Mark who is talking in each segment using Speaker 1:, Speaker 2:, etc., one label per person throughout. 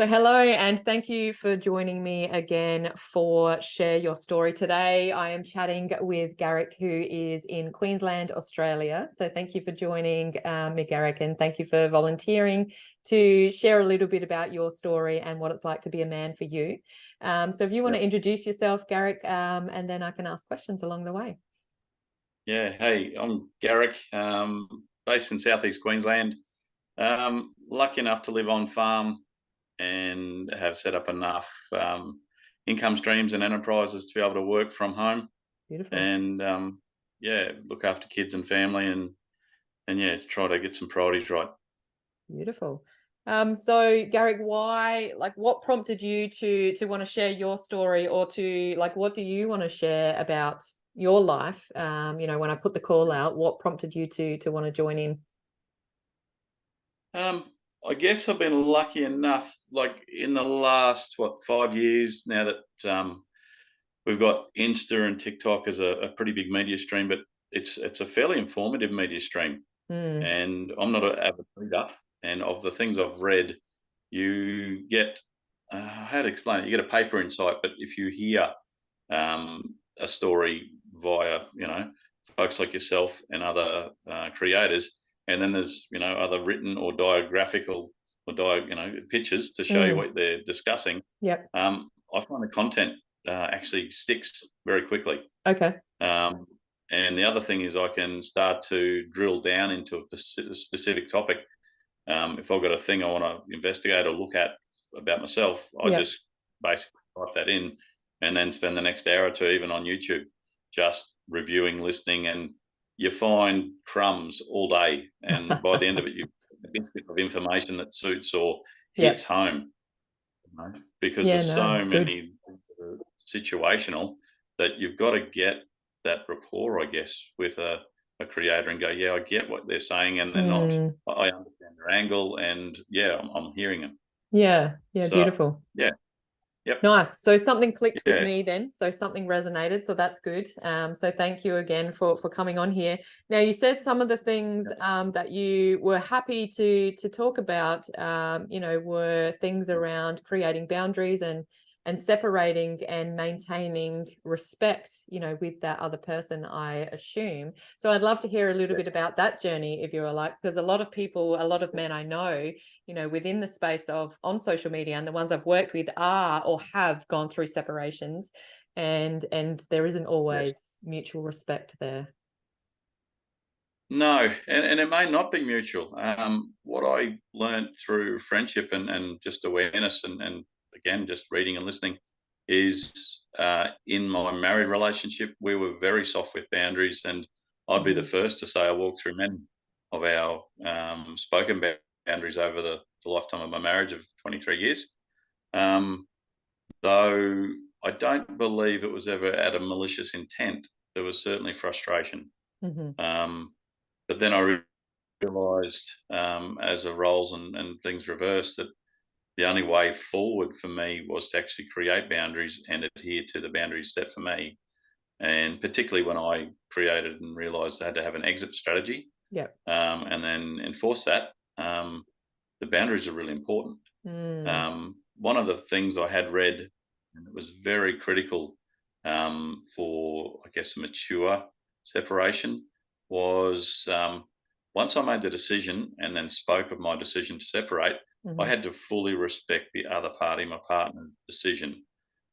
Speaker 1: So hello, and thank you for joining me again for Share Your Story today. I am chatting with Garrick, who is in Queensland, Australia. So thank you for joining me, Garrick, and thank you for volunteering to share a little bit about your story and what it's like to be a man for you. So if you want to introduce yourself, Garrick, and then I can ask questions along the way.
Speaker 2: Yeah, hey, I'm Garrick, based in southeast Queensland. Lucky enough to live on farm and have set up enough income streams and enterprises to be able to work from home
Speaker 1: Beautiful.
Speaker 2: and look after kids and family and try to get some priorities right.
Speaker 1: Beautiful. So Garrick, what prompted you to want to share your story, or to what do you want to share about your life? When I put the call out, what prompted you to want to join in?
Speaker 2: I guess I've been lucky enough, like in the last 5 years now that we've got Insta and TikTok as a pretty big media stream, but it's a fairly informative media stream.
Speaker 1: Mm,
Speaker 2: And I'm not an avid reader. And of the things I've read, you get how to explain it. You get a paper insight, but if you hear a story via folks like yourself and other creators, and then there's other written or diagraphical or pictures to show you
Speaker 1: mm,
Speaker 2: what they're discussing.
Speaker 1: yep.
Speaker 2: I find the content actually sticks very quickly.
Speaker 1: Okay.
Speaker 2: Um, and the other thing is I can start to drill down into a specific topic. If I've got a thing I want to investigate or look at about myself, I
Speaker 1: Yep.
Speaker 2: just basically type that in and then spend the next hour or two even on YouTube just reviewing, listening, and you find crumbs all day. And by the end of it, you get a bit of information that suits or hits
Speaker 1: Yep.
Speaker 2: home, because
Speaker 1: Yeah,
Speaker 2: there's
Speaker 1: no,
Speaker 2: so
Speaker 1: it's good.
Speaker 2: many situational that you've got to get that rapport, I guess, with a creator and go, yeah, I get what they're saying, and they're not.
Speaker 1: Mm,
Speaker 2: I understand their angle, and yeah, I'm hearing them.
Speaker 1: yeah, yeah,
Speaker 2: So
Speaker 1: beautiful.
Speaker 2: yeah, yep,
Speaker 1: Nice. So something clicked with
Speaker 2: yeah,
Speaker 1: me then. So something resonated. So that's good. So thank you again for coming on here. Now, you said some of the things that you were happy to talk about, were things around creating boundaries and separating and maintaining respect, with that other person, I assume. So I'd love to hear a little bit
Speaker 2: yes,
Speaker 1: about that journey, if you're like, because a lot of people, a lot of men I know, within the space of on social media, and the ones I've worked with are or have gone through separations, and there isn't
Speaker 2: yes.
Speaker 1: always mutual respect there.
Speaker 2: No, and it may not be mutual. What I learned through friendship and just awareness and again just reading and listening is in my married relationship we were very soft with boundaries, and I'd be the
Speaker 1: Mm-hmm.
Speaker 2: first to say I walked through many of our spoken boundaries over the lifetime of my marriage of 23 years. Um, though I don't believe it was ever out of malicious intent. There was certainly frustration.
Speaker 1: Mm-hmm.
Speaker 2: Um, but then I realised, as the roles and things reversed, that the only way forward for me was to actually create boundaries and adhere to the boundaries set for me. And particularly when I created and realised I had to have an exit strategy,
Speaker 1: Yep.
Speaker 2: and then enforce that, the boundaries are really important.
Speaker 1: Mm.
Speaker 2: One of the things I had read, and it was very critical for, I guess, a mature separation, was once I made the decision and then spoke of my decision to separate, I
Speaker 1: Mm-hmm.
Speaker 2: had to fully respect the other party, my partner's decision,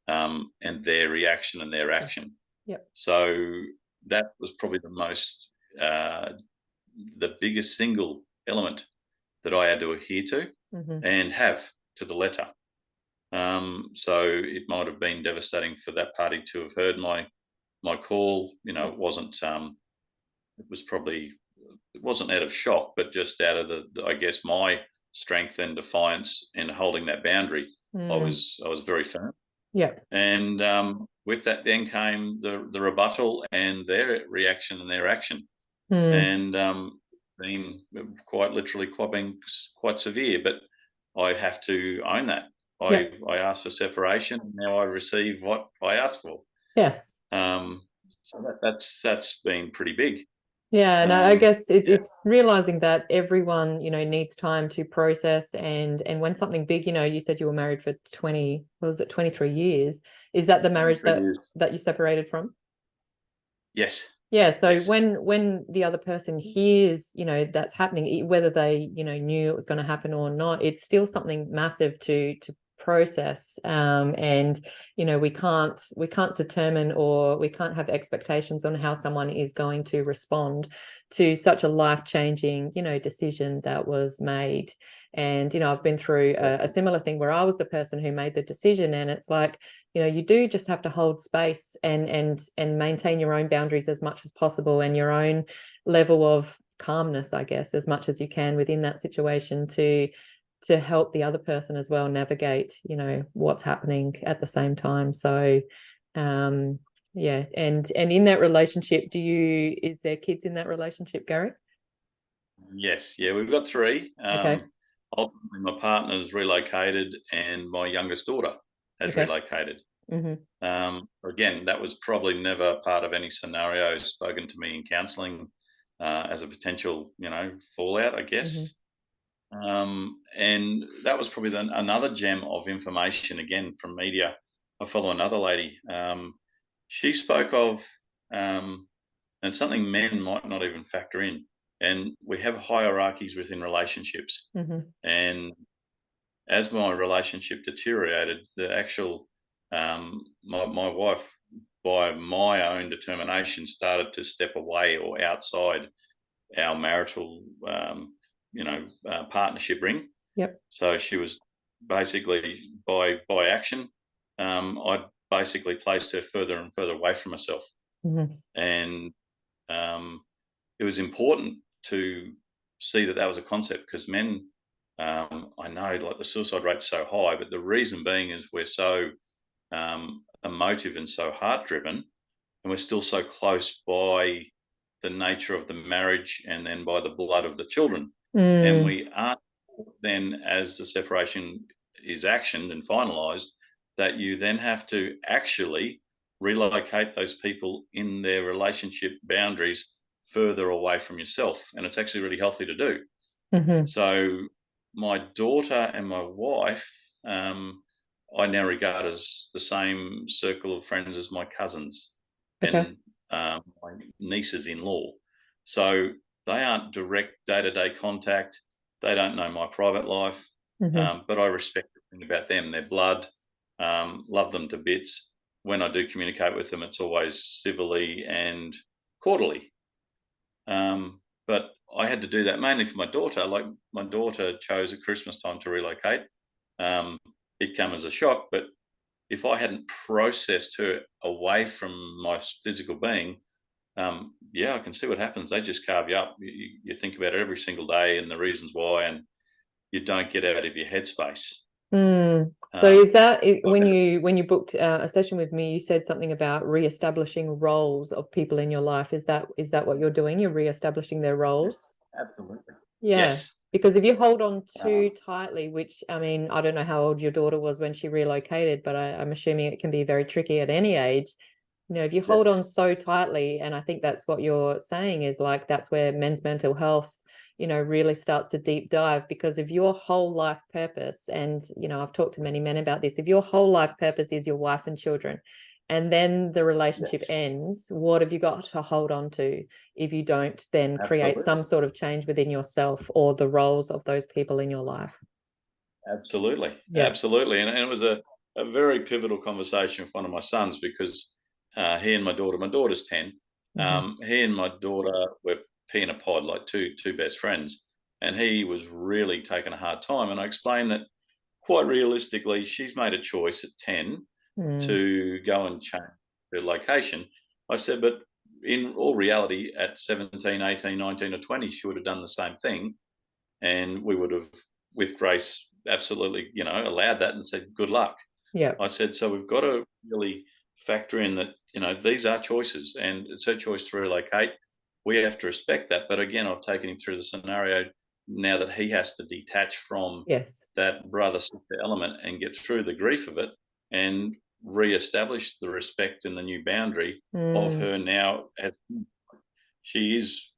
Speaker 2: and their reaction and their
Speaker 1: Yes.
Speaker 2: action.
Speaker 1: Yep.
Speaker 2: So that was probably uh, the biggest single element that I had to adhere to
Speaker 1: Mm-hmm.
Speaker 2: and have to the letter. So it might have been devastating for that party to have heard my call.
Speaker 1: Yep.
Speaker 2: It wasn't. It was probably, it wasn't out of shock, but just out of I guess my strength and defiance in holding that boundary.
Speaker 1: Mm.
Speaker 2: I was very firm,
Speaker 1: Yep.
Speaker 2: and with that then came the rebuttal and their reaction and their action,
Speaker 1: Mm.
Speaker 2: and been quite literally quite severe. But I have to own that.
Speaker 1: Yep.
Speaker 2: I asked for separation. Now I receive what I asked for.
Speaker 1: Yes.
Speaker 2: Um, so that's been pretty big.
Speaker 1: Yeah, and I guess
Speaker 2: Yeah,
Speaker 1: it's realizing that everyone, needs time to process, and when something big, you said you were married for 20, what was it, 23 years. Is that the marriage
Speaker 2: 3 years.
Speaker 1: that you separated from?
Speaker 2: Yes,
Speaker 1: Yeah, so
Speaker 2: yes.
Speaker 1: when the other person hears, that's happening, whether they, knew it was going to happen or not, it's still something massive to process. And we can't determine, or we can't have expectations on how someone is going to respond to such a life-changing, decision that was made. And I've been through a similar thing where I was the person who made the decision, and it's like, you do just have to hold space and maintain your own boundaries as much as possible, and your own level of calmness, I guess, as much as you can within that situation, to help the other person as well navigate, what's happening at the same time. So yeah, and in that relationship, is there kids in that relationship, Garrick?
Speaker 2: Yes, yeah, we've got 3.
Speaker 1: Okay.
Speaker 2: Ultimately, my partner's relocated, and my youngest daughter has
Speaker 1: Okay.
Speaker 2: relocated.
Speaker 1: Mm-hmm.
Speaker 2: Again, that was probably never part of any scenario spoken to me in counselling as a potential, fallout, I
Speaker 1: Mm-hmm.
Speaker 2: guess. And that was probably another gem of information again from media. I follow another lady. She spoke of, and something men might not even factor in. And we have hierarchies within relationships.
Speaker 1: Mm-hmm.
Speaker 2: And as my relationship deteriorated, the actual my wife, by my own determination, started to step away or outside our marital partnership ring.
Speaker 1: Yep.
Speaker 2: So she was basically, by action, I basically placed her further and further away from herself.
Speaker 1: Mm-hmm.
Speaker 2: And um, it was important to see that that was a concept, because men, I know, like, the suicide rate's so high, but the reason being is we're so emotive and so heart driven, and we're still so close by the nature of the marriage and then by the blood of the children. And
Speaker 1: Mm.
Speaker 2: we aren't, then, as the separation is actioned and finalised, that you then have to actually relocate those people in their relationship boundaries further away from yourself. And it's actually really healthy to do.
Speaker 1: Mm-hmm.
Speaker 2: So my daughter and my wife, I now regard as the same circle of friends as my cousins
Speaker 1: Okay.
Speaker 2: and my nieces in law. So they aren't direct day to day contact. They don't know my private life,
Speaker 1: Mm-hmm.
Speaker 2: but I respect everything about them. Their blood, love them to bits. When I do communicate with them, it's always civilly and cordially. But I had to do that mainly for my daughter. Like, my daughter chose at Christmas time to relocate. Um, it came as a shock, but if I hadn't processed her away from my physical being, yeah, I can see what happens. They just carve you up. You think about it every single day and the reasons why, and you don't get out of your headspace.
Speaker 1: Mm. So
Speaker 2: Um,
Speaker 1: is that
Speaker 2: I
Speaker 1: when
Speaker 2: had
Speaker 1: you booked a session with me, you said something about reestablishing roles of people in your life. Is that what you're doing? You're reestablishing their roles?
Speaker 2: Absolutely.
Speaker 1: Yeah.
Speaker 2: Yes.
Speaker 1: Because if you hold on too
Speaker 2: Um,
Speaker 1: tightly, which, I mean, I don't know how old your daughter was when she relocated, but I'm assuming it can be very tricky at any age. If you hold on
Speaker 2: yes.
Speaker 1: so tightly, and I think that's what you're saying, is like that's where men's mental health, really starts to deep dive. Because if your whole life purpose, and I've talked to many men about this, if your whole life purpose is your wife and children, and then the relationship
Speaker 2: Yes.
Speaker 1: ends, what have you got to hold on to if you don't then create
Speaker 2: Absolutely.
Speaker 1: some sort of change within yourself or the roles of those people in your life?
Speaker 2: Absolutely,
Speaker 1: Yeah.
Speaker 2: absolutely, and it was a very pivotal conversation with one of my sons, because he and my daughter's 10.
Speaker 1: Hmm.
Speaker 2: He and my daughter were pea in a pod, like two best friends, and he was really taking a hard time. And I explained that, quite realistically, she's made a choice at 10
Speaker 1: Mm.
Speaker 2: to go and change her location. I said, but in all reality, at 17, 18, 19, or 20, she would have done the same thing, and we would have, with grace, absolutely, allowed that and said, good luck.
Speaker 1: Yeah.
Speaker 2: I said, so we've got to really factor in that, these are choices, and it's her choice to relocate. We have to respect that. But again, I've taken him through the scenario now that he has to detach from
Speaker 1: Yes.
Speaker 2: that brother sister element and get through the grief of it, and re-establish the respect and the new boundary of
Speaker 1: Mm.
Speaker 2: her now as she is,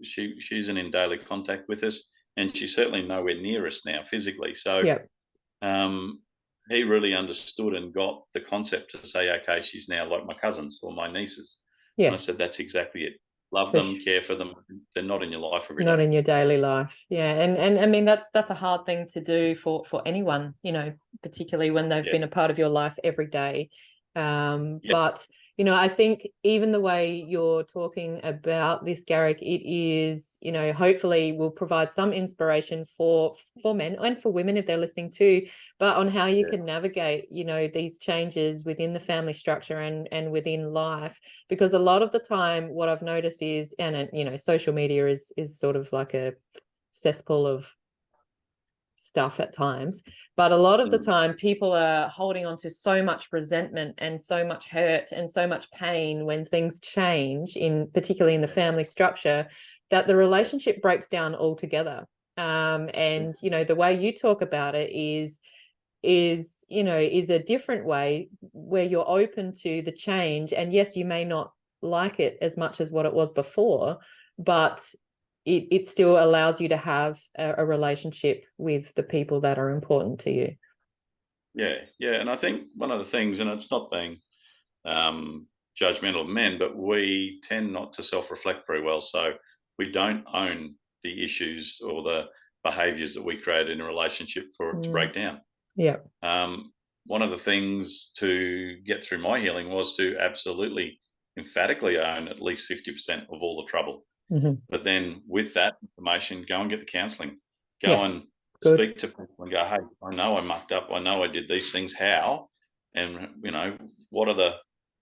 Speaker 2: she isn't in daily contact with us, and she's certainly nowhere near us now physically. So
Speaker 1: Yeah.
Speaker 2: um, he really understood and got the concept to say, okay, she's now like my cousins or my nieces. And I
Speaker 1: Yes.
Speaker 2: said, that's exactly it. Love
Speaker 1: For
Speaker 2: them, care for them. They're not in your life every
Speaker 1: Not
Speaker 2: day.
Speaker 1: in your daily life. Yeah. And I mean, that's a hard thing to do for anyone, particularly when they've been
Speaker 2: Yes.
Speaker 1: a part of your life every day.
Speaker 2: Yeah.
Speaker 1: But I think even the way you're talking about this, Garrick, it is, hopefully will provide some inspiration for men and for women if they're listening too, but on how you
Speaker 2: Yeah.
Speaker 1: can navigate, these changes within the family structure and within life. Because a lot of the time what I've noticed is, and social media is sort of like a cesspool of stuff at times, but a lot of the time people are holding on to so much resentment and so much hurt and so much pain when things change, particularly in the
Speaker 2: Yes.
Speaker 1: family structure, that the
Speaker 2: Yes.
Speaker 1: relationship breaks down altogether. And the way you talk about it is a different way where you're open to the change. And yes, you may not like it as much as what it was before, but it still allows you to have a relationship with the people that are important to you.
Speaker 2: Yeah. Yeah. And I think one of the things, and it's not being judgmental of men, but we tend not to self-reflect very well. So we don't own the issues or the behaviours that we create in a relationship for it to break down.
Speaker 1: Yeah.
Speaker 2: One of the things to get through my healing was to absolutely emphatically own at least 50% of all the trouble.
Speaker 1: Mm-hmm.
Speaker 2: But then with that information, go and get the counselling. Go
Speaker 1: Yeah.
Speaker 2: and
Speaker 1: Good.
Speaker 2: speak to people and go, hey, I know I mucked up. I know I did these things. How? And, what are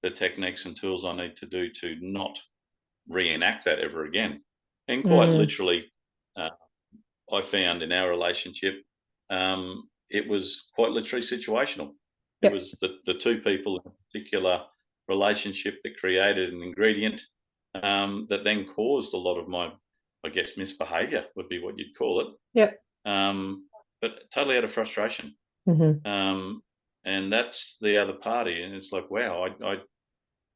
Speaker 2: the techniques and tools I need to do to not reenact that ever again? And quite literally, I found in our relationship, it was quite literally situational. It
Speaker 1: Yep.
Speaker 2: was the two people in a particular relationship that created an ingredient that then caused a lot of my, I guess, misbehavior would be what you'd call it.
Speaker 1: Yep.
Speaker 2: But totally out of frustration.
Speaker 1: Mm-hmm.
Speaker 2: And that's the other party. And it's like, wow,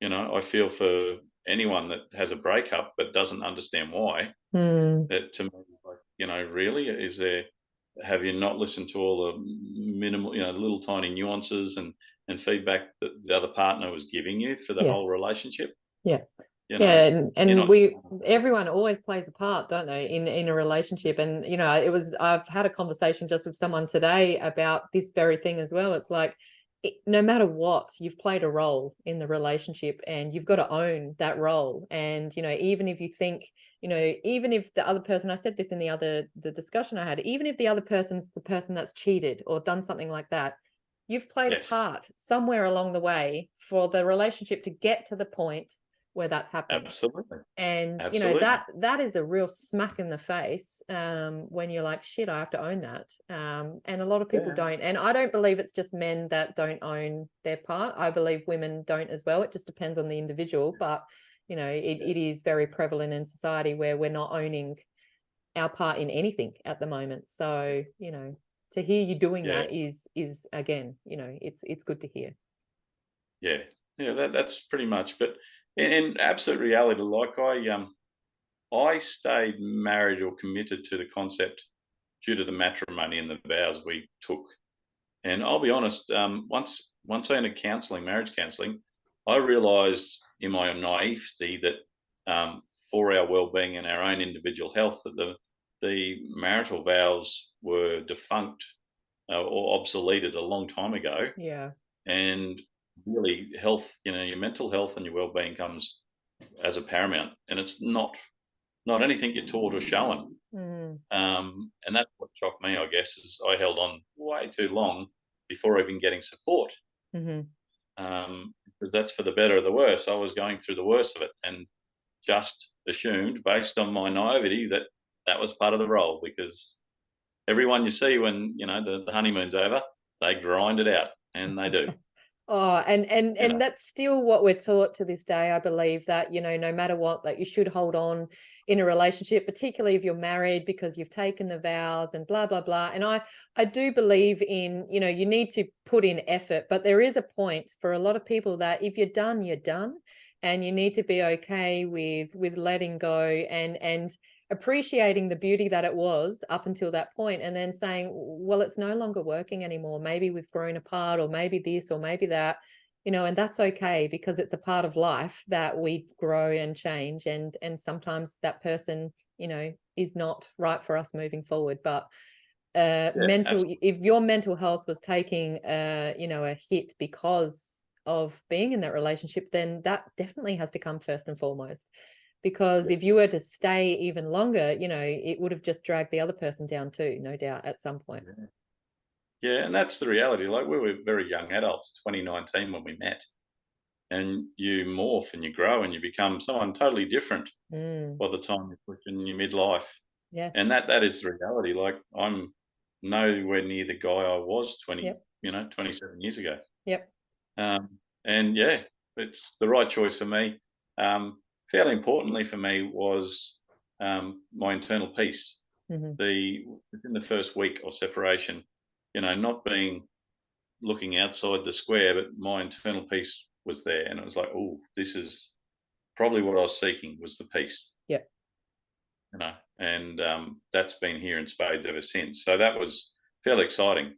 Speaker 2: I feel for anyone that has a breakup but doesn't understand why. That to me, like, really, have you not listened to all the minimal, little tiny nuances and feedback that the other partner was giving you for the whole
Speaker 1: Yes.
Speaker 2: relationship?
Speaker 1: Yeah.
Speaker 2: You know,
Speaker 1: Yeah,
Speaker 2: you're
Speaker 1: and
Speaker 2: not.
Speaker 1: everyone always plays a part, don't they, in a relationship. And I've had a conversation just with someone today about this very thing as well. It's like, no matter what, you've played a role in the relationship and you've got to own that role. And even if you think, even if the other person, I said this in the discussion I had, even if the other person's the person that's cheated or done something like that, you've played a
Speaker 2: Yes,
Speaker 1: part somewhere along the way for the relationship to get to the point where that's happened.
Speaker 2: absolutely,
Speaker 1: And
Speaker 2: absolutely.
Speaker 1: that is a real smack in the face, when you're like, shit, I have to own that. And a lot of people
Speaker 2: Yeah,
Speaker 1: don't. And I don't believe it's just men that don't own their part. I believe women don't as well. It just depends on the individual, but it is very prevalent in society where we're not owning our part in anything at the moment. So to hear you doing
Speaker 2: yeah,
Speaker 1: that is again, it's good to hear.
Speaker 2: yeah, yeah. That's pretty much. But in absolute reality, like I stayed married or committed to the concept due to the matrimony and the vows we took. And I'll be honest, once I entered counselling, marriage counselling, I realised in my naivety that for our well-being and our own individual health, that the marital vows were defunct or obsoleted a long time ago.
Speaker 1: Yeah.
Speaker 2: And really, health, your mental health and your well-being comes as a paramount, and it's not anything you're taught or shown. And that's what shocked me, I guess, is I held on way too long before even getting support.
Speaker 1: Mm-hmm.
Speaker 2: Because that's for the better or the worse. I was going through the worst of it and just assumed, based on my naivety, that that was part of the role. Because everyone you see when the honeymoon's over, they grind it out, and they do.
Speaker 1: Oh, and
Speaker 2: You know,
Speaker 1: that's still what we're taught to this day. I believe that, no matter what, that you should hold on in a relationship, particularly if you're married, because you've taken the vows and blah, blah, blah. And I do believe in, you need to put in effort, but there is a point for a lot of people that if you're done, you're done. and you need to be okay with letting go and appreciating the beauty that it was up until that point, and then saying, well, it's no longer working anymore. Maybe we've grown apart, or maybe this, or maybe that, and that's okay, because it's a part of life that we grow and change. And sometimes that person, is not right for us moving forward. But if your mental health was taking a hit because of being in that relationship, then that definitely has to come first and foremost. Because if you were to stay even longer, it would have just dragged the other person down too, no doubt, at some point.
Speaker 2: Yeah, and that's the reality. Like, we were very young adults, 2019 when we met, and you morph and you grow and you become someone totally different by the time you're pushing your midlife.
Speaker 1: Yes.
Speaker 2: And that is the reality. Like, I'm nowhere near the guy I was 27 years ago.
Speaker 1: Yep.
Speaker 2: And yeah, it's the right choice for me. Fairly importantly for me was my internal peace. Within the first week of separation, not being looking outside the square, but my internal peace was there, and it was like, oh, this is probably what I was seeking, was the peace.
Speaker 1: Yep.
Speaker 2: And that's been here in spades ever since. So that was fairly exciting.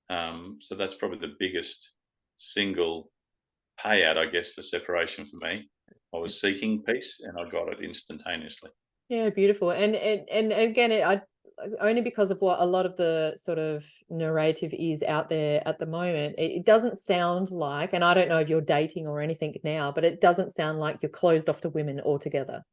Speaker 2: So that's probably the biggest single payout, I guess, for separation for me. I was seeking peace, and I got it instantaneously.
Speaker 1: Yeah, beautiful. And again, I only because of what a lot of the sort of narrative is out there at the moment, it doesn't sound like, and I don't know if you're dating or anything now, but it doesn't sound like you're closed off to women altogether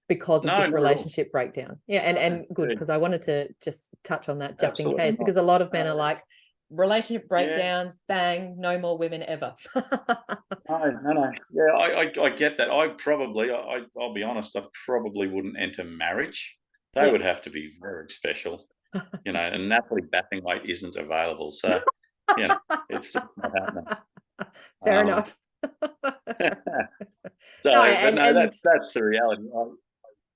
Speaker 1: because of this relationship breakdown. Yeah, and good, because I wanted to just touch on that just in case, because a lot of men are like, relationship breakdowns, bang, no more women ever.
Speaker 2: No. Yeah, I get that. I'll be honest, I probably wouldn't enter marriage. They would have to be very special, and Napoli Bathingweight isn't available. So, it's just not happening.
Speaker 1: Fair enough.
Speaker 2: So, that's the reality.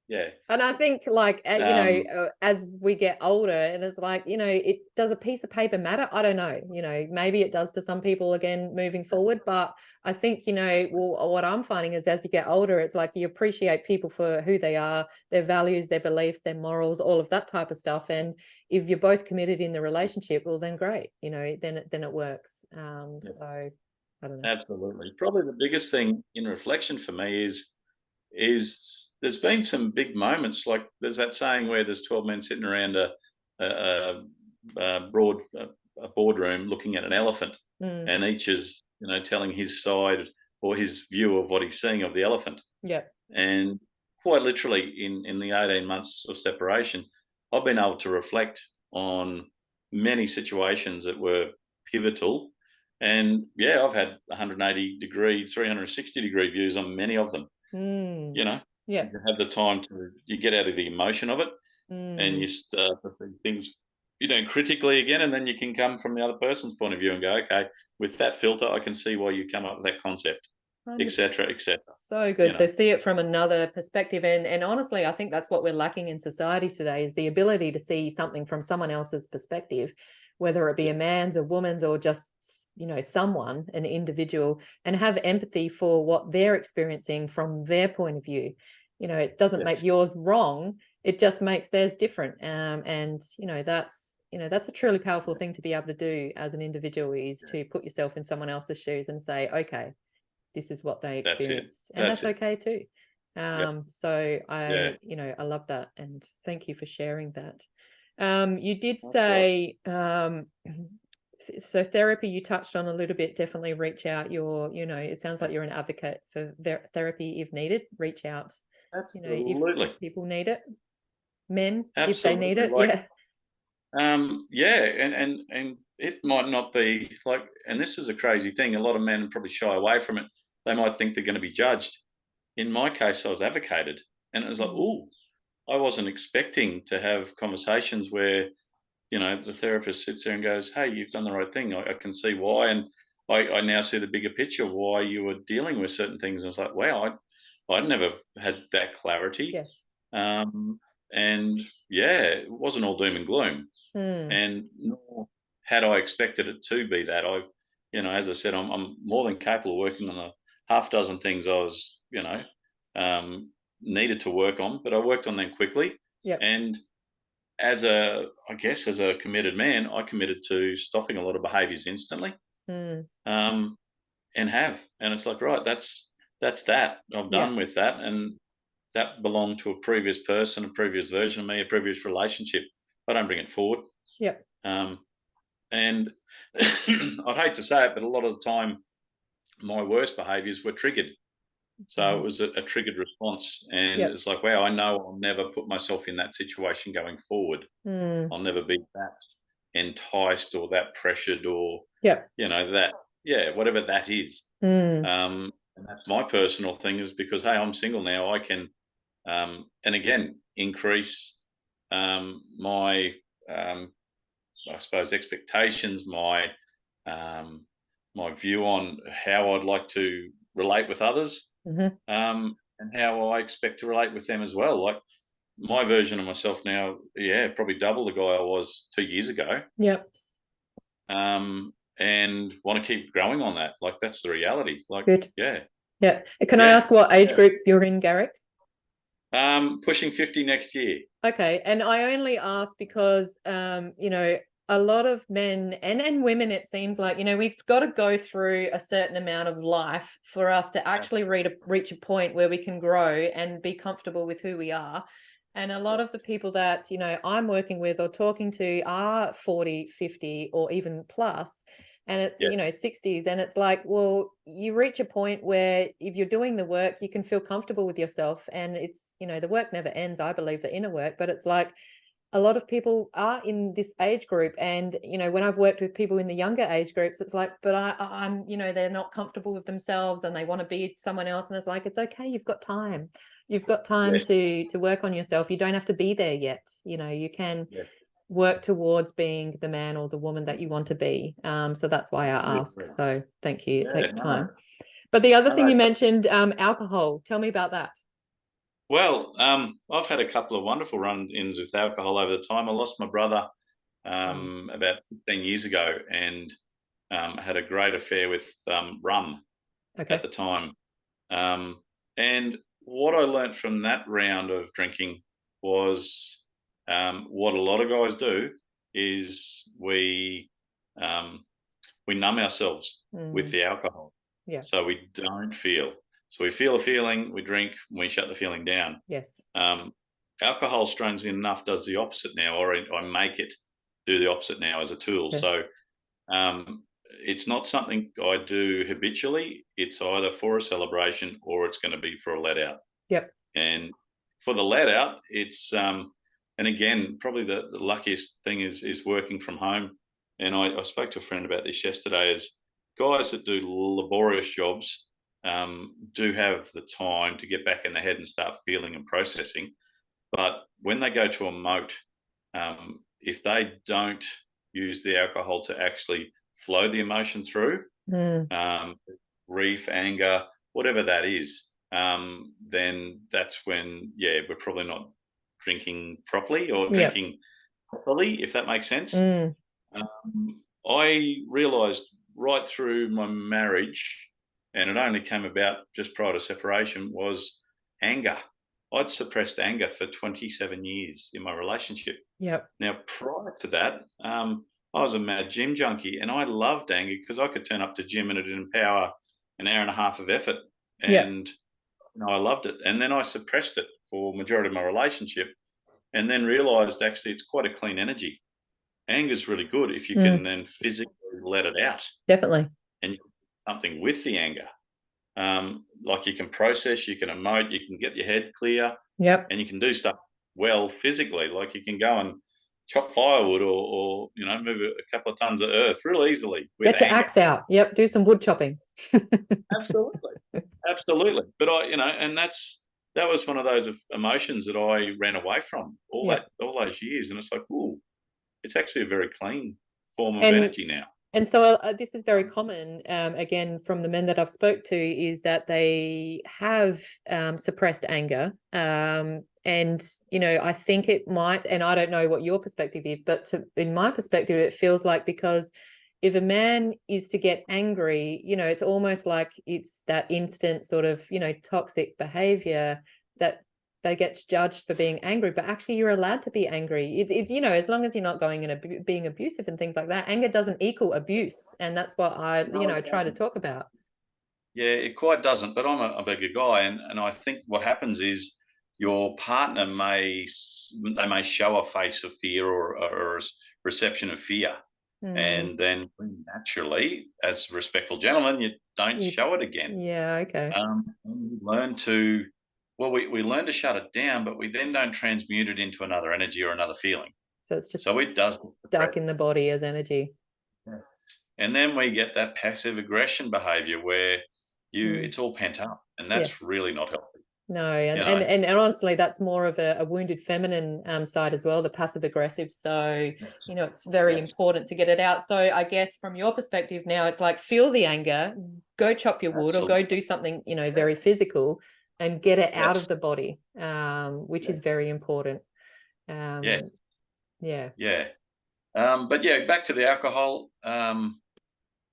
Speaker 2: Yeah.
Speaker 1: And I think, like, as we get older, and it's like, it does a piece of paper matter? I don't know, maybe it does to some people again moving forward. But I think, what I'm finding is, as you get older, it's like you appreciate people for who they are, their values, their beliefs, their morals, all of that type of stuff. And if you're both committed in the relationship, well, then great, then it works. So I don't know.
Speaker 2: Absolutely. Probably the biggest thing in reflection for me is there's been some big moments. Like, there's that saying where there's 12 men sitting around a boardroom looking at an elephant, and each is telling his side or his view of what he's seeing of the elephant.
Speaker 1: Yeah.
Speaker 2: And quite literally, in the 18 months of separation, I've been able to reflect on many situations that were pivotal. And yeah, I've had 180 degree, 360 degree views on many of them.
Speaker 1: Yeah.
Speaker 2: You have the time you get out of the emotion of it, and you start to see things, critically again, and then you can come from the other person's point of view and go, okay, with that filter, I can see why you come up with that concept, etc., etc.
Speaker 1: So good. So see it from another perspective. And honestly, I think that's what we're lacking in society today, is the ability to see something from someone else's perspective, whether it be a man's, a woman's, or just, someone, an individual, and have empathy for what they're experiencing from their point of view. It doesn't make yours wrong. It just makes theirs different. And that's a truly powerful thing to be able to do as an individual, is to put yourself in someone else's shoes and say, okay, this is what they experienced, and that's okay too. So I love that, and thank you for sharing that. You did say, so therapy, you touched on a little bit. Definitely reach out. It sounds like you're an advocate for therapy if needed. Reach out.
Speaker 2: Absolutely.
Speaker 1: If people need it, men,
Speaker 2: Absolutely.
Speaker 1: if they need it.
Speaker 2: And it might not be like, and this is a crazy thing, a lot of men probably shy away from it. They might think they're going to be judged. In my case, I was advocated, and it was like, oh, I wasn't expecting to have conversations where, the therapist sits there and goes, hey, you've done the right thing. I can see why. And I now see the bigger picture of why you were dealing with certain things. And it's like, wow, I'd never had that clarity.
Speaker 1: Yes.
Speaker 2: And yeah, it wasn't all doom and gloom. And nor had I expected it to be that. As I said, I'm more than capable of working on a half dozen things I was needed to work on, but I worked on them quickly.
Speaker 1: Yep.
Speaker 2: And as a committed man, I committed to stopping a lot of behaviours instantly.
Speaker 1: Mm.
Speaker 2: And it's like, right, that's that. I've done with that, and that belonged to a previous person, a previous version of me, a previous relationship. I don't bring it forward.
Speaker 1: Yep.
Speaker 2: And I'd hate to say it, but a lot of the time, my worst behaviours were triggered. So it was a triggered response, and it's like, wow, I know I'll never put myself in that situation going forward. I'll never be that enticed or that pressured or whatever that is. And that's my personal thing, is because, hey, I'm single now. I can, and again, increase my, I suppose, expectations, my view on how I'd like to relate with others, and how I expect to relate with them as well. Like, my version of myself now, probably double the guy I was 2 years ago.
Speaker 1: Yep.
Speaker 2: And want to keep growing on that. Like, that's the reality. Like,
Speaker 1: good.
Speaker 2: Yeah.
Speaker 1: Can I ask what age group you're in, Garrick?
Speaker 2: Pushing 50 next year.
Speaker 1: Okay. And I only ask because, a lot of men and women, it seems like, we've got to go through a certain amount of life for us to actually reach a point where we can grow and be comfortable with who we are. And a lot of the people that, I'm working with or talking to are 40, 50, or even plus. And it's, 60s. And it's like, well, you reach a point where if you're doing the work, you can feel comfortable with yourself. And it's, the work never ends, I believe, the inner work. But it's like, a lot of people are in this age group. And, when I've worked with people in the younger age groups, it's like, but I'm, they're not comfortable with themselves and they want to be someone else. And it's like, it's okay. You've got time. You've got time to work on yourself. You don't have to be there yet. You can work towards being the man or the woman that you want to be. So that's why I ask. So thank you. It takes time. But the other thing you mentioned, alcohol. Tell me about that.
Speaker 2: Well, I've had a couple of wonderful run-ins with alcohol over the time. I lost my brother about 15 years ago, and had a great affair with rum at the time. And what I learnt from that round of drinking was, what a lot of guys do is we numb ourselves with the alcohol. So we don't feel. So we feel a feeling, we drink, and we shut the feeling down.
Speaker 1: Yes.
Speaker 2: Alcohol, strangely enough, does the opposite now, or I make it do the opposite now as a tool. So it's not something I do habitually. It's either for a celebration or it's going to be for a let out.
Speaker 1: Yep.
Speaker 2: And for the let out, it's and again, probably the luckiest thing is working from home. And I spoke to a friend about this yesterday. Is guys that do laborious jobs do have the time to get back in the head and start feeling and processing. But when they go to emote, if they don't use the alcohol to actually flow the emotion through, grief, anger, whatever that is, then that's when, we're probably not drinking properly or drinking properly, if that makes sense. I realised right through my marriage, and it only came about just prior to separation, was anger. I'd suppressed anger for 27 years in my relationship.
Speaker 1: Yep.
Speaker 2: Now, prior to that, I was a mad gym junkie, and I loved anger because I could turn up to gym and it'd empower an hour and a half of effort. And I loved it. And then I suppressed it for majority of my relationship, and then realised actually it's quite a clean energy. Anger's really good if you can then physically let it out.
Speaker 1: Definitely.
Speaker 2: And you can do something with the anger. Like you can process, you can emote, you can get your head clear, and you can do stuff well physically. Like you can go and chop firewood or move a couple of tons of earth real easily with
Speaker 1: Get your axe out. Yep, do some wood chopping.
Speaker 2: Absolutely. But and that was one of those emotions that I ran away from all those years, and it's like, ooh, it's actually a very clean form of energy now.
Speaker 1: And so this is very common, again, from the men that I've spoke to, is that they have suppressed anger. And, I think it might, and I don't know what your perspective is, but in my perspective, it feels like because if a man is to get angry, you know, it's almost like it's that instant sort of, you know, toxic behavior that they get judged for being angry, but actually you're allowed to be angry. It's you know, as long as you're not going and being abusive and things like that, anger doesn't equal abuse. And that's what I,
Speaker 2: No,
Speaker 1: you know,
Speaker 2: it
Speaker 1: try to
Speaker 2: doesn't.
Speaker 1: talk about.
Speaker 2: Yeah, it quite doesn't. But I'm a bigger guy, and I think what happens is your partner they may show a face of fear or a reception of fear,
Speaker 1: Mm,
Speaker 2: and then naturally, as respectful gentlemen, you don't
Speaker 1: you,
Speaker 2: show it again.
Speaker 1: yeah, okay.
Speaker 2: And we learn to, well, we learn to shut it down, but we then don't transmute it into another energy or another feeling.
Speaker 1: So it's
Speaker 2: So it does
Speaker 1: just stuck in the body as energy.
Speaker 2: Yes. And then we get that passive aggression behavior where
Speaker 1: Mm,
Speaker 2: it's all pent up, and that's
Speaker 1: yes.
Speaker 2: really not healthy,
Speaker 1: No,
Speaker 2: you know?
Speaker 1: and honestly, that's more of a wounded feminine side as well, the passive aggressive. So,
Speaker 2: Yes.
Speaker 1: you know, it's very
Speaker 2: Yes.
Speaker 1: important to get it out. So I guess from your perspective now, it's like feel the anger, go chop your wood or go
Speaker 2: Absolutely.
Speaker 1: do something, you know,
Speaker 2: Yeah.
Speaker 1: very physical and get it out of
Speaker 2: Yes.
Speaker 1: the body, which
Speaker 2: Yeah.
Speaker 1: is very important.
Speaker 2: Yes.
Speaker 1: Yeah.
Speaker 2: Yeah. But yeah, back to the alcohol.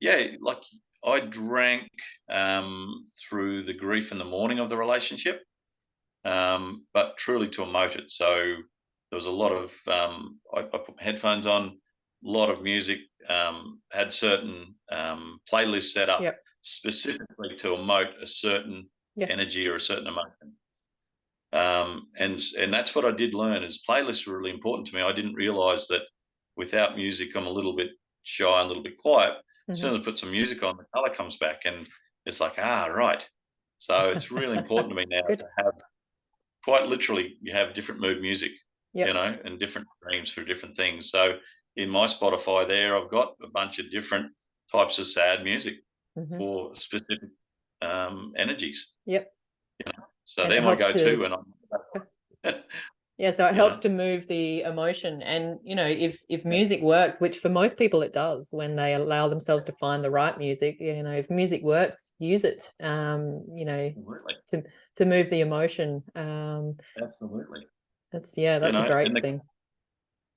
Speaker 2: Yeah, like I drank through the grief in the morning of the relationship, but truly to emote it. So there was a lot of I put my headphones on, a lot of music, had certain playlists set up
Speaker 1: Yep.
Speaker 2: specifically to emote a certain
Speaker 1: Yes.
Speaker 2: energy or a certain emotion. And that's what I did learn is playlists were really important to me. I didn't realize that without music, I'm a little bit shy, a little bit quiet. As
Speaker 1: Hmm.
Speaker 2: soon as I put some music on, the color comes back, and it's like, right. So it's really important to me now
Speaker 1: Good.
Speaker 2: to have, quite literally, you have different mood music,
Speaker 1: Yep.
Speaker 2: and different dreams for different things. So in my Spotify there, I've got a bunch of different types of sad music
Speaker 1: Hmm.
Speaker 2: for specific energies.
Speaker 1: Yep.
Speaker 2: So
Speaker 1: And it
Speaker 2: they're my
Speaker 1: helps
Speaker 2: go-to,
Speaker 1: to
Speaker 2: and I'm,
Speaker 1: Yeah, so it
Speaker 2: you
Speaker 1: helps
Speaker 2: know,
Speaker 1: to move the emotion. And, you know, if
Speaker 2: yes,
Speaker 1: music works, which for most people it does when they allow themselves to find the right music, you know, if music works, use it, you know,
Speaker 2: absolutely,
Speaker 1: to to move the emotion.
Speaker 2: absolutely.
Speaker 1: Yeah,
Speaker 2: You
Speaker 1: that's a
Speaker 2: know,
Speaker 1: great
Speaker 2: and
Speaker 1: thing.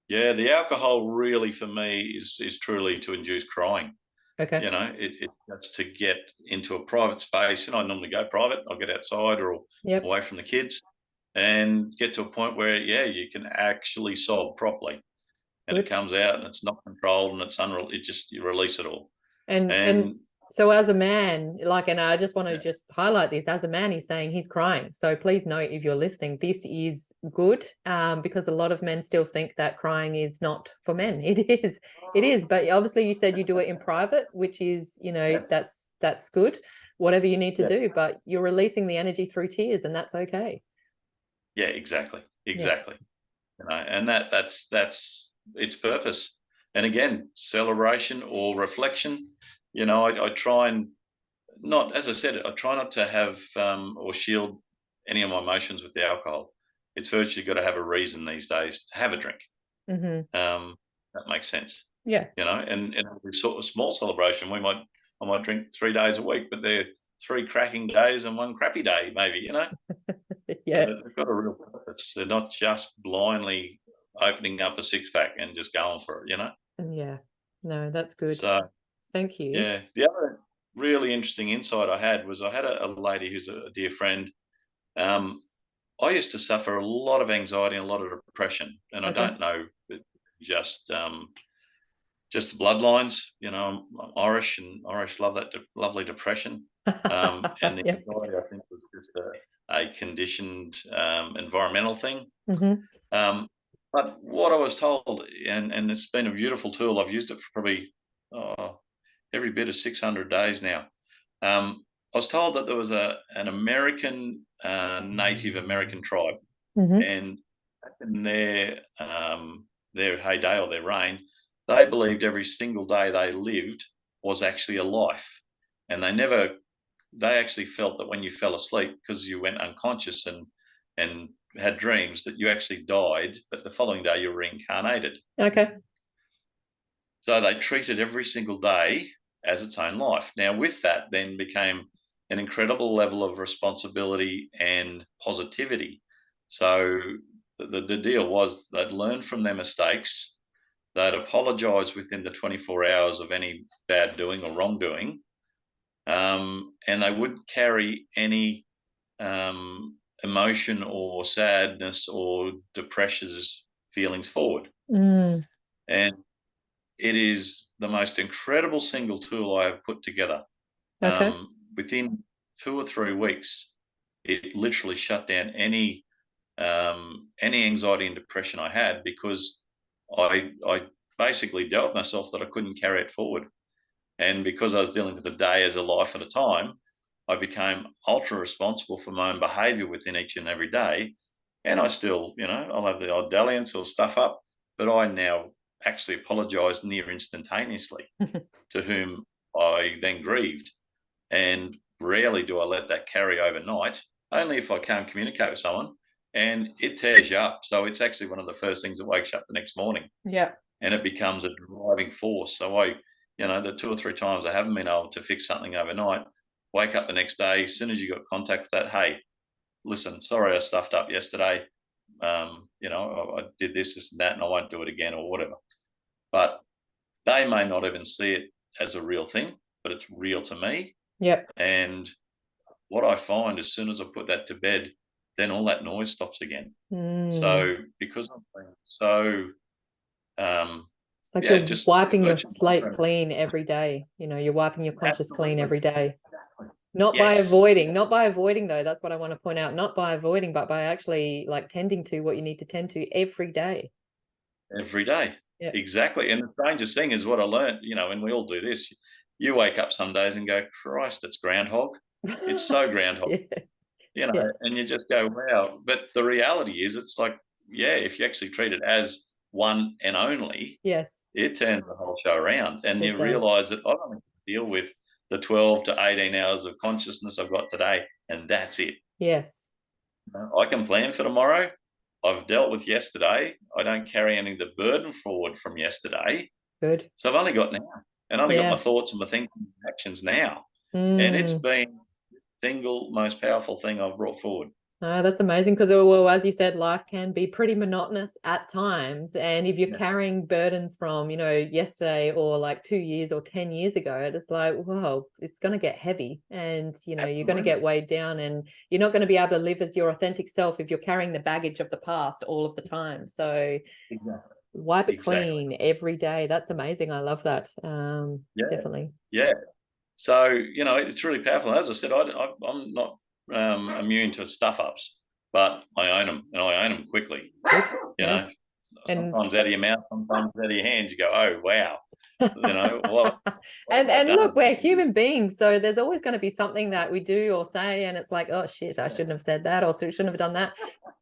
Speaker 2: the alcohol really for me is truly to induce crying.
Speaker 1: Okay.
Speaker 2: That's to get into a private space, and I normally go private. I'll get outside or
Speaker 1: Yep.
Speaker 2: away from the kids, and get to a point where you can actually sob properly, and it
Speaker 1: Good.
Speaker 2: comes out, and it's not controlled, and it's unreal. It just you release it all,
Speaker 1: And
Speaker 2: and
Speaker 1: so as a man, like, and I just want to
Speaker 2: yeah,
Speaker 1: just highlight this, as a man, he's saying he's crying. So please note, if you're listening, this is good, because a lot of men still think that crying is not for men. It is. But obviously you said you do it in private, which is, you know,
Speaker 2: yes,
Speaker 1: that's good, whatever you need to
Speaker 2: yes,
Speaker 1: do, but you're releasing the energy through tears, and that's okay.
Speaker 2: yeah, exactly,
Speaker 1: Yeah.
Speaker 2: exactly. And that's its purpose. And again, celebration or reflection. I try and not, as I said, I try not to have or shield any of my emotions with the alcohol. It's virtually got to have a reason these days to have a drink.
Speaker 1: Hmm.
Speaker 2: That makes sense,
Speaker 1: Yeah.
Speaker 2: and a sort of small celebration. I might drink 3 days a week, but they're 3 cracking days and 1 crappy day, maybe. So
Speaker 1: Yeah.
Speaker 2: they've got a real purpose. They're not just blindly opening up a six pack and just going for it.
Speaker 1: Yeah. No, that's good.
Speaker 2: So
Speaker 1: Thank you.
Speaker 2: yeah, the other really interesting insight I had was I had a lady who's a dear friend. Um, I used to suffer a lot of anxiety and a lot of depression, and I
Speaker 1: Okay.
Speaker 2: don't know, just just the bloodlines. I'm Irish, and Irish love that lovely depression. And the
Speaker 1: Yeah.
Speaker 2: anxiety, I think, was just a conditioned environmental thing.
Speaker 1: Hmm.
Speaker 2: Um, but what I was told, and it's been a beautiful tool. I've used it for probably every bit of 600 days now. I was told that there was an American Native American tribe,
Speaker 1: Hmm.
Speaker 2: and back in their heyday or their reign, they believed every single day they lived was actually a life, and they actually felt that when you fell asleep because you went unconscious and had dreams that you actually died, but the following day you're reincarnated.
Speaker 1: Okay.
Speaker 2: So they treated every single day as its own life. Now, with that, then became an incredible level of responsibility and positivity. So the deal was they'd learn from their mistakes, they'd apologise within the 24 hours of any bad doing or wrongdoing, and they wouldn't carry any emotion or sadness or depressions feelings forward.
Speaker 1: Mm.
Speaker 2: And it is the most incredible single tool I have put together.
Speaker 1: Okay.
Speaker 2: Within 2 or 3 weeks, it literally shut down any anxiety and depression I had, because I basically dealt with myself that I couldn't carry it forward. And because I was dealing with the day as a life at a time, I became ultra responsible for my own behaviour within each and every day. And I still, I'll have the odd dalliance or stuff up, but I now actually apologise near instantaneously to whom I then grieved. And rarely do I let that carry overnight, only if I can't communicate with someone, and it tears you up. So it's actually one of the first things that wakes you up the next morning,
Speaker 1: Yeah.
Speaker 2: and it becomes a driving force. So the 2 or 3 times I haven't been able to fix something overnight, wake up the next day, as soon as you got contact with that, hey, listen, sorry I stuffed up yesterday. I did this and that, and I won't do it again or whatever. But they may not even see it as a real thing, but it's real to me.
Speaker 1: Yep.
Speaker 2: And what I find, as soon as I put that to bed, then all that noise stops again.
Speaker 1: Mm.
Speaker 2: So because I'm being so,
Speaker 1: It's like you're
Speaker 2: just
Speaker 1: wiping your
Speaker 2: virtually
Speaker 1: slate clean every day. You're wiping your conscious clean every day. Not by
Speaker 2: Yes.
Speaker 1: avoiding though. That's what I want to point out. Not by avoiding, but by actually like tending to what you need to tend to every day.
Speaker 2: Every day.
Speaker 1: Yeah.
Speaker 2: Exactly. And the strangest thing is what I learned, and we all do this. You wake up some days and go, Christ, it's groundhog. It's so groundhog.
Speaker 1: Yeah. Yes.
Speaker 2: And you just go, wow. But the reality is, it's like, yeah, if you actually treat it as one and only,
Speaker 1: Yes.
Speaker 2: it turns the whole show around. And
Speaker 1: It
Speaker 2: you
Speaker 1: does.
Speaker 2: realise that I don't have to deal with the 12 to 18 hours of consciousness I've got today, and that's it.
Speaker 1: Yes.
Speaker 2: I can plan for tomorrow. I've dealt with yesterday. I don't carry any of the burden forward from yesterday.
Speaker 1: Good.
Speaker 2: So I've only got now, and only got
Speaker 1: Yeah.
Speaker 2: my thoughts and my thinking and actions now. And it's
Speaker 1: Mm.
Speaker 2: been the single most powerful thing I've brought forward.
Speaker 1: Oh, that's amazing because, well, as you said, life can be pretty monotonous at times. And if you're
Speaker 2: Yeah.
Speaker 1: carrying burdens from, yesterday or like 2 years or 10 years ago, it's like, whoa, it's going to get heavy and, you're going to get weighed down, and you're not going to be able to live as your authentic self if you're carrying the baggage of the past all of the time. So
Speaker 2: Exactly.
Speaker 1: wipe it clean every day. That's amazing. I love that.
Speaker 2: Yeah.
Speaker 1: Definitely.
Speaker 2: Yeah. So, it's really powerful. As I said, I'm not immune to stuff ups, but I own them, and I own them quickly.
Speaker 1: Good. Yeah.
Speaker 2: Sometimes out of your mouth, sometimes out of your hands. You go, oh wow, what?
Speaker 1: And look, we're human beings, so there's always going to be something that we do or say, and it's like, oh shit, I shouldn't have said that, or shouldn't have done that.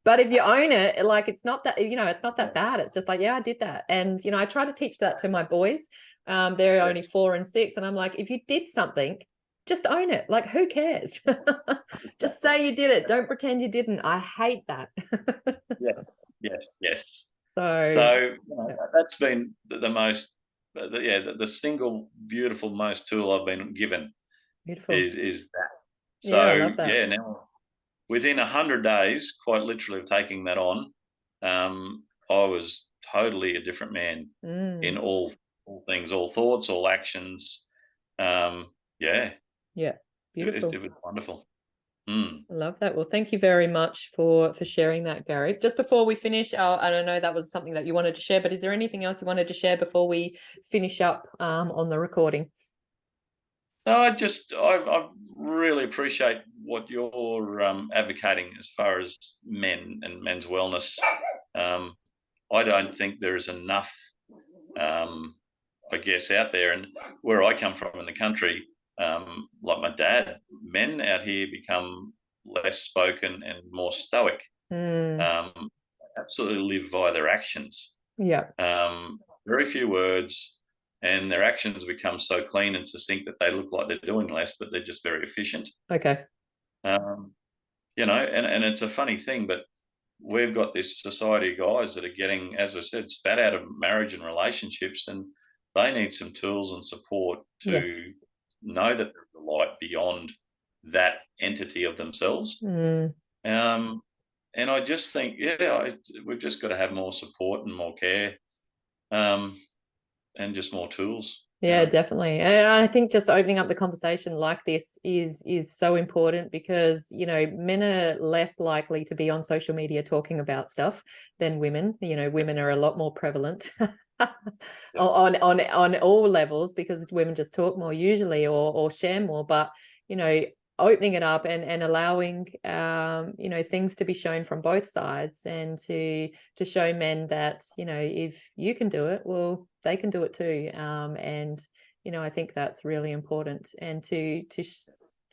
Speaker 1: But if you own it, like it's not that, it's not that bad. It's just like, yeah, I did that. And I try to teach that to my boys. They're only 4 and 6, and I'm like, if you did something, just own it. Like, who cares? Just say you did it. Don't pretend you didn't. I hate that.
Speaker 2: Yes.
Speaker 1: So
Speaker 2: that's been the most, the single beautiful most tool I've been given.
Speaker 1: Beautiful.
Speaker 2: Is that. So
Speaker 1: yeah, I love that.
Speaker 2: now within 100 days, quite literally of taking that on, I was totally a different man in all things, all thoughts, all actions. Yeah,
Speaker 1: Beautiful.
Speaker 2: it was wonderful.
Speaker 1: I love that. Well, thank you very much for sharing that, Garrick. Just before we finish, I don't know, that was something that you wanted to share, but is there anything else you wanted to share before we finish up on the recording?
Speaker 2: No, I really appreciate what you're advocating as far as men and men's wellness. I don't think there is enough, I guess, out there. And where I come from in the country, like my dad, men out here become less spoken and more stoic. Absolutely live via their actions.
Speaker 1: Yeah.
Speaker 2: Very few words, and their actions become so clean and succinct that they look like they're doing less, but they're just very efficient.
Speaker 1: Okay.
Speaker 2: And it's a funny thing, but we've got this society of guys that are getting, as I said, spat out of marriage and relationships, and they need some tools and support to know that there's a light beyond that entity of themselves. And I just think, we've just got to have more support and more care and just more tools.
Speaker 1: Yeah, definitely. And I think just opening up the conversation like this is so important, because, you know, men are less likely to be on social media talking about stuff than women. You know, women are a lot more prevalent on all levels, because women just talk more usually, or share more. But, you know, opening it up and allowing you know, things to be shown from both sides, and to show men that, you know, if you can do it, well, they can do it too. And, you know, I think that's really important. And to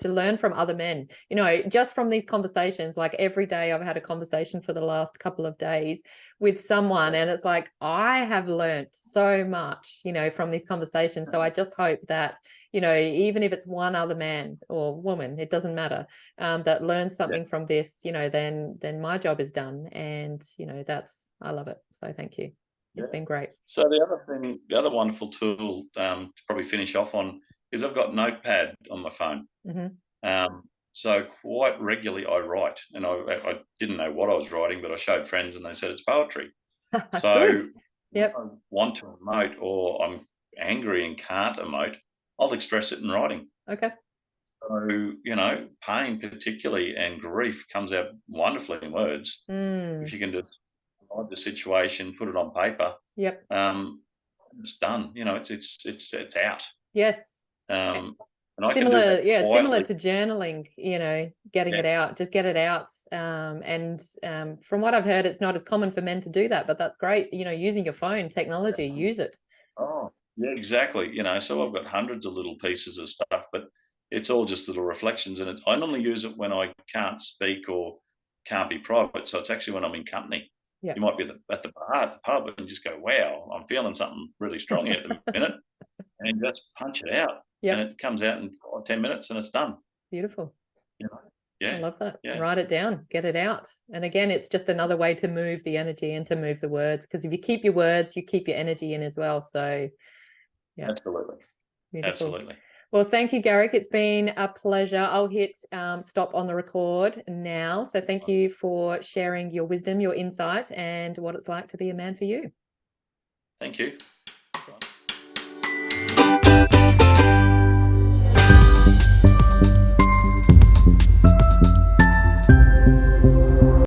Speaker 1: learn from other men, you know, just from these conversations. Like every day I've had a conversation for the last couple of days with someone, and it's like, I have learned so much, you know, from these conversations. So I just hope that, you know, even if it's one other man or woman, it doesn't matter, that learns something from this, you know, then my job is done. And, you know, I love it. So thank you. It's been great.
Speaker 2: So the other wonderful tool to probably finish off on is I've got Notepad on my phone. So quite regularly I write, and I didn't know what I was writing, but I showed friends and they said it's poetry. So when I want to emote, or I'm angry and can't emote, I'll express it in writing.
Speaker 1: Okay.
Speaker 2: So, you know, pain particularly and grief comes out wonderfully in words. If you can just write the situation, put it on paper, it's done. You know, it's out.
Speaker 1: Yes.
Speaker 2: And I can do
Speaker 1: Similar,
Speaker 2: that quietly.
Speaker 1: similar to journaling, you know, getting it out, just get it out. And from what I've heard, it's not as common for men to do that, but that's great. You know, using your phone technology, use it.
Speaker 2: Oh, yeah, exactly. You know, so I've got hundreds of little pieces of stuff, but it's all just little reflections. And I normally use it when I can't speak or can't be private. So it's actually when I'm in company. You might be at the bar, at the pub, and just go, wow, I'm feeling something really strong at the minute. And just punch it out. And it comes out in 5 or 10 minutes and it's done.
Speaker 1: Beautiful.
Speaker 2: You know? Yeah.
Speaker 1: I love that.
Speaker 2: Yeah.
Speaker 1: Write it down, get it out. And again, it's just another way to move the energy and to move the words, because if you keep your words, you keep your energy in as well. So yeah.
Speaker 2: Absolutely.
Speaker 1: Beautiful.
Speaker 2: Absolutely.
Speaker 1: Well, thank you, Garrick. It's been a pleasure. I'll hit stop on the record now. So thank you for sharing your wisdom, your insight, and what it's like to be a man for you.
Speaker 2: Thank you.